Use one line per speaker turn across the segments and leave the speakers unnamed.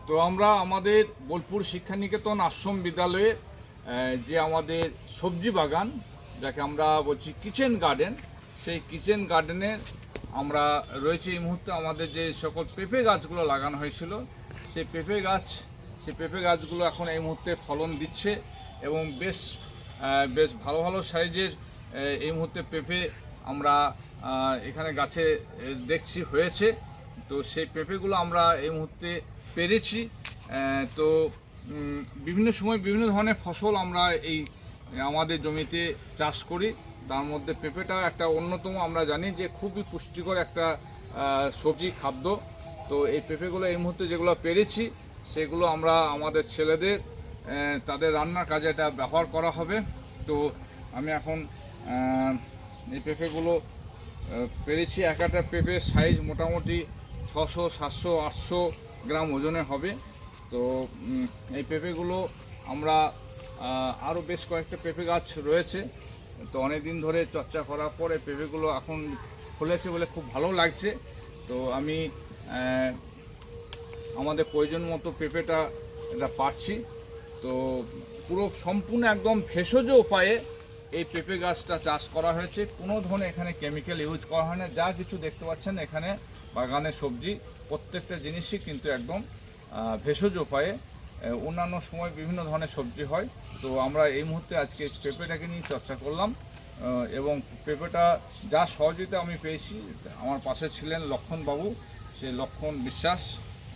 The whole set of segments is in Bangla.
তো আমরা আমাদের বোলপুর শিক্ষানিকেতন আশ্রম বিদ্যালয়ে যে আমাদের সবজি বাগান, যাকে আমরা বলছি কিচেন গার্ডেন, সেই কিচেন গার্ডেনের আমরা রয়েছে এই মুহূর্তে। আমাদের যে সকল পেঁপে গাছগুলো লাগানো হয়েছিল, সেই পেঁপে গাছগুলো এখন এই মুহূর্তে ফলন দিচ্ছে এবং বেশ বেশ ভালো ভালো সাইজের এই মুহূর্তে পেঁপে আমরা এখানে গাছে দেখছি হয়েছে। তো সেই পেঁপেগুলো আমরা এই মুহূর্তে পেরেছি। তো বিভিন্ন সময় বিভিন্ন ধরনের ফসল আমরা এই আমাদের জমিতে চাষ করি, তার মধ্যে পেঁপেটা একটা অন্যতম। আমরা জানি যে খুবই পুষ্টিকর একটা সবজি খাদ্য। তো এই পেঁপেগুলো এই মুহূর্তে যেগুলো পেরেছি, সেগুলো আমরা আমাদের ছেলেদের তাদের রান্নার কাজে এটা ব্যবহার করা হবে। তো আমি এখন এই পেঁপেগুলো পেরেছি। একটা পেঁপের সাইজ মোটামুটি 600, 700, 800 গ্রাম ওজনে হবে। তো এই পেঁপেগুলো আমরা আরও বেশ কয়েকটা পেঁপে গাছ রয়েছে। তো অনেক দিন ধরে চর্চা করার পরে পেঁপেগুলো এখন ফলেছে বলে খুব ভালো লাগছে। তো আমি আমাদের প্রয়োজন মতো পেঁপেটা এটা পাচ্ছি। তো পুরো সম্পূর্ণ একদম ভেষজ উপায়ে এই পেঁপে গাছটা চাষ করা হয়েছে। কোনো ধরনের এখানে কেমিক্যাল ইউজ করা হয় না। যা কিছু দেখতে পাচ্ছেন এখানে বাগানের সবজি, প্রত্যেকটা জিনিসই কিন্তু একদম ভেষজ উপায়ে। অন্যান্য সময় বিভিন্ন ধরনের সবজি হয়। তো আমরা এই মুহূর্তে আজকে পেঁপেটাকে নিয়ে চর্চা করলাম এবং পেঁপেটা যা সহযোগিতা আমি পেয়েছি, আমার পাশে ছিলেন লক্ষণবাবু, সে লক্ষণ বিশ্বাস,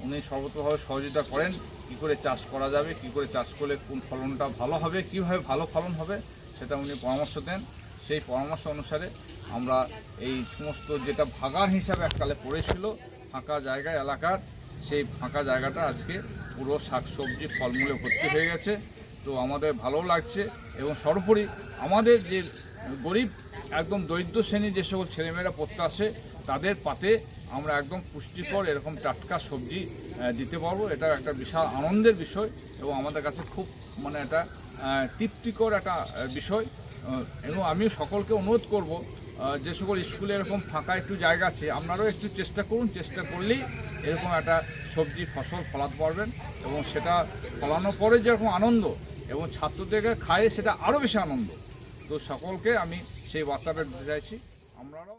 উনি সর্বতভাবে সহযোগিতা করেন কী করে চাষ করা যাবে, কী করে চাষ করলে কোন ফলনটা ভালো হবে, কীভাবে ভালো ফলন হবে, সেটা উনি পরামর্শ দেন। সেই পরামর্শ অনুসারে আমরা এই সমস্ত যেটা ভাগান হিসাবে এককালে পড়েছিল ফাঁকা জায়গায় এলাকার, সেই ফাঁকা জায়গাটা আজকে পুরো শাকসবজি ফলমূলে ভর্তি হয়ে গেছে। তো আমাদের ভালো লাগছে এবং সর্বোপরি আমাদের যে গরিব একদম দরিদ্র শ্রেণীর যে সকল ছেলেমেয়েরা পড়তে আসে, তাদের পাতে আমরা একদম পুষ্টিকর এরকম টাটকা সবজি দিতে পারবো। এটা একটা বিশাল আনন্দের বিষয় এবং আমাদের কাছে খুব একটা তৃপ্তিকর একটা বিষয়। এবং আমি সকলকে অনুরোধ করব, যে সকল স্কুলে এরকম ফাঁকা একটু জায়গা আছে, আপনারাও একটু চেষ্টা করুন। চেষ্টা করলেই এরকম একটা সবজি ফসল ফলাতে পারবেন এবং সেটা ফলানোর পরে যেরকম আনন্দ এবং ছাত্রদেরকে খায় সেটা আরও বেশি আনন্দ। তো সকলকে আমি সেই বার্তাটা দিতে চাইছি। আমরাও